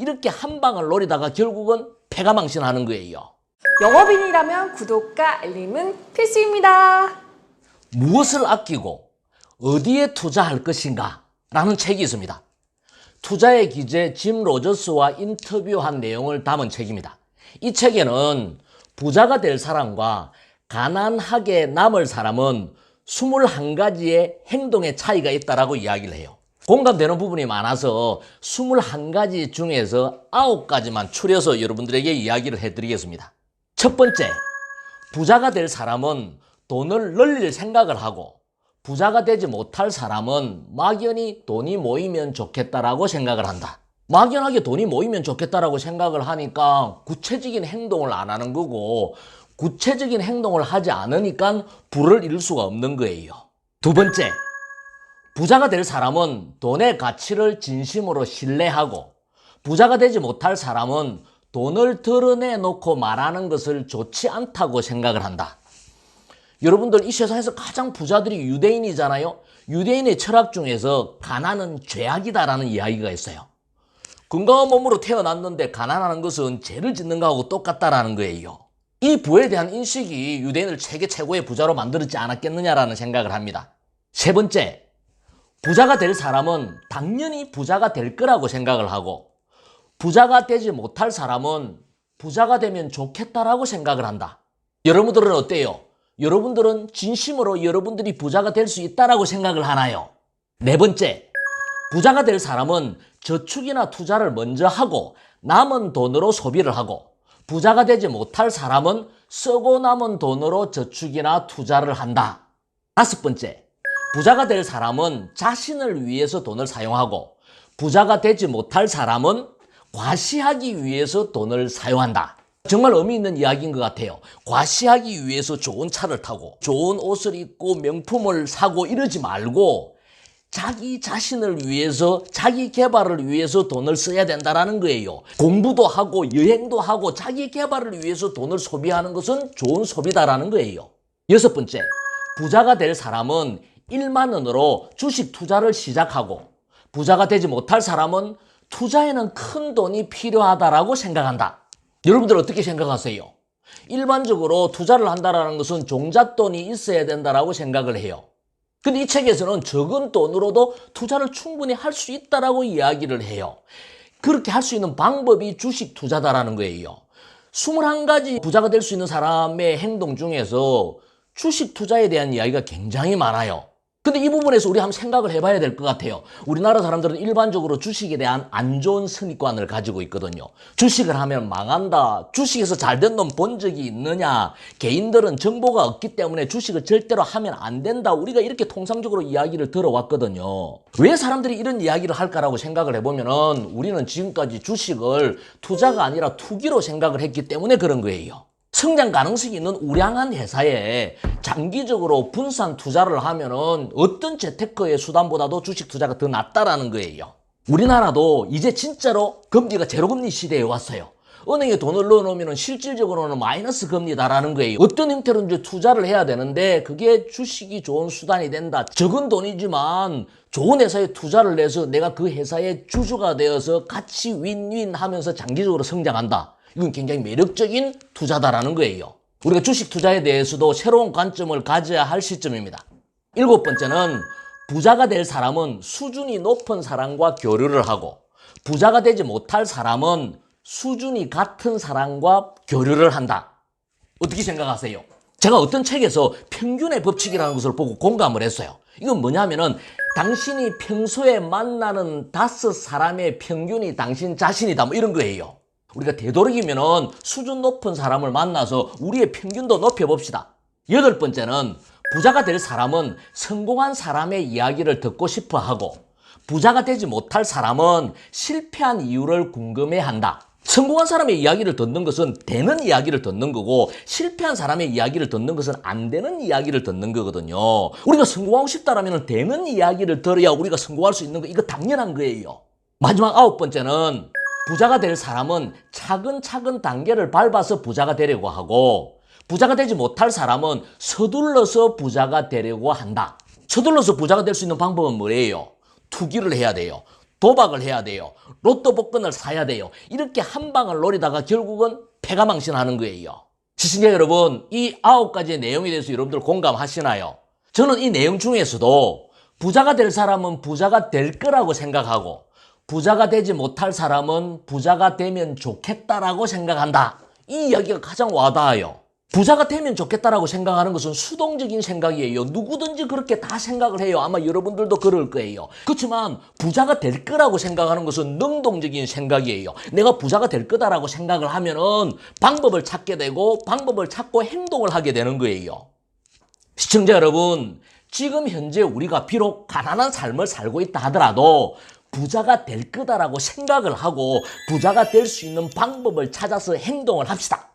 이렇게 한 방을 노리다가 결국은 패가망신하는 거예요. 영업인이라면 구독과 알림은 필수입니다. 무엇을 아끼고 어디에 투자할 것인가 라는 책이 있습니다. 투자의 기재 짐 로저스와 인터뷰한 내용을 담은 책입니다. 이 책에는 부자가 될 사람과 가난하게 남을 사람은 21가지의 행동의 차이가 있다고 이야기를 해요. 공감되는 부분이 많아서 21가지 중에서 9가지만 추려서 여러분들에게 이야기를 해드리겠습니다. 첫 번째, 부자가 될 사람은 돈을 늘릴 생각을 하고 부자가 되지 못할 사람은 막연히 돈이 모이면 좋겠다라고 생각을 한다. 막연하게 돈이 모이면 좋겠다라고 생각을 하니까 구체적인 행동을 안 하는 거고 구체적인 행동을 하지 않으니까 부를 이룰 수가 없는 거예요. 두 번째, 부자가 될 사람은 돈의 가치를 진심으로 신뢰하고 부자가 되지 못할 사람은 돈을 드러내놓고 말하는 것을 좋지 않다고 생각을 한다. 여러분들 이 세상에서 가장 부자들이 유대인이잖아요. 유대인의 철학 중에서 가난은 죄악이다라는 이야기가 있어요. 건강한 몸으로 태어났는데 가난하는 것은 죄를 짓는 거하고 똑같다라는 거예요. 이 부에 대한 인식이 유대인을 세계 최고의 부자로 만들었지 않았겠느냐라는 생각을 합니다. 세 번째, 부자가 될 사람은 당연히 부자가 될 거라고 생각을 하고 부자가 되지 못할 사람은 부자가 되면 좋겠다라고 생각을 한다. 여러분들은 어때요? 여러분들은 진심으로 여러분들이 부자가 될 수 있다라고 생각을 하나요? 네 번째, 부자가 될 사람은 저축이나 투자를 먼저 하고 남은 돈으로 소비를 하고 부자가 되지 못할 사람은 쓰고 남은 돈으로 저축이나 투자를 한다. 다섯 번째, 부자가 될 사람은 자신을 위해서 돈을 사용하고 부자가 되지 못할 사람은 과시하기 위해서 돈을 사용한다. 정말 의미 있는 이야기인 것 같아요. 과시하기 위해서 좋은 차를 타고 좋은 옷을 입고 명품을 사고 이러지 말고 자기 자신을 위해서 자기 개발을 위해서 돈을 써야 된다는 거예요. 공부도 하고 여행도 하고 자기 개발을 위해서 돈을 소비하는 것은 좋은 소비다라는 거예요. 여섯 번째, 부자가 될 사람은 1만 원으로 주식 투자를 시작하고 부자가 되지 못할 사람은 투자에는 큰 돈이 필요하다라고 생각한다. 여러분들 어떻게 생각하세요? 일반적으로 투자를 한다는 것은 종잣돈이 있어야 된다라고 생각을 해요. 근데 이 책에서는 적은 돈으로도 투자를 충분히 할 수 있다라고 이야기를 해요. 그렇게 할 수 있는 방법이 주식 투자다라는 거예요. 21가지 부자가 될 수 있는 사람의 행동 중에서 주식 투자에 대한 이야기가 굉장히 많아요. 근데 이 부분에서 우리 한번 생각을 해봐야 될 것 같아요. 우리나라 사람들은 일반적으로 주식에 대한 안 좋은 선입관을 가지고 있거든요. 주식을 하면 망한다. 주식에서 잘된 놈 본 적이 있느냐. 개인들은 정보가 없기 때문에 주식을 절대로 하면 안 된다. 우리가 이렇게 통상적으로 이야기를 들어왔거든요. 왜 사람들이 이런 이야기를 할까라고 생각을 해보면은 우리는 지금까지 주식을 투자가 아니라 투기로 생각을 했기 때문에 그런 거예요. 성장 가능성이 있는 우량한 회사에 장기적으로 분산 투자를 하면은 어떤 재테크의 수단보다도 주식 투자가 더 낫다라는 거예요. 우리나라도 이제 진짜로 금리가 제로금리 시대에 왔어요. 은행에 돈을 넣어놓으면 실질적으로는 마이너스 금리다라는 거예요. 어떤 형태로 이제 투자를 해야 되는데 그게 주식이 좋은 수단이 된다. 적은 돈이지만 좋은 회사에 투자를 해서 내가 그 회사의 주주가 되어서 같이 윈윈 하면서 장기적으로 성장한다. 이건 굉장히 매력적인 투자다라는 거예요. 우리가 주식 투자에 대해서도 새로운 관점을 가져야 할 시점입니다. 7번째는 부자가 될 사람은 수준이 높은 사람과 교류를 하고 부자가 되지 못할 사람은 수준이 같은 사람과 교류를 한다. 어떻게 생각하세요? 제가 어떤 책에서 평균의 법칙이라는 것을 보고 공감을 했어요. 이건 뭐냐면은 당신이 평소에 만나는 5사람의 평균이 당신 자신이다 뭐 이런 거예요. 우리가 되도록이면은 수준 높은 사람을 만나서 우리의 평균도 높여봅시다. 8번째는 부자가 될 사람은 성공한 사람의 이야기를 듣고 싶어 하고 부자가 되지 못할 사람은 실패한 이유를 궁금해한다. 성공한 사람의 이야기를 듣는 것은 되는 이야기를 듣는 거고 실패한 사람의 이야기를 듣는 것은 안 되는 이야기를 듣는 거거든요. 우리가 성공하고 싶다라면 되는 이야기를 들어야 우리가 성공할 수 있는 거 이거 당연한 거예요. 마지막 9번째는 부자가 될 사람은 차근차근 단계를 밟아서 부자가 되려고 하고 부자가 되지 못할 사람은 서둘러서 부자가 되려고 한다. 서둘러서 부자가 될 수 있는 방법은 뭐예요? 투기를 해야 돼요. 도박을 해야 돼요. 로또 복권을 사야 돼요. 이렇게 한 방을 노리다가 결국은 패가망신하는 거예요. 시청자 여러분, 이 9가지의 내용에 대해서 여러분들 공감하시나요? 저는 이 내용 중에서도 부자가 될 사람은 부자가 될 거라고 생각하고 부자가 되지 못할 사람은 부자가 되면 좋겠다라고 생각한다. 이 이야기가 가장 와닿아요. 부자가 되면 좋겠다라고 생각하는 것은 수동적인 생각이에요. 누구든지 그렇게 다 생각을 해요. 아마 여러분들도 그럴 거예요. 그렇지만 부자가 될 거라고 생각하는 것은 능동적인 생각이에요. 내가 부자가 될 거다라고 생각을 하면은 방법을 찾게 되고 방법을 찾고 행동을 하게 되는 거예요. 시청자 여러분, 지금 현재 우리가 비록 가난한 삶을 살고 있다 하더라도 부자가 될 거다라고 생각을 하고 부자가 될 수 있는 방법을 찾아서 행동을 합시다.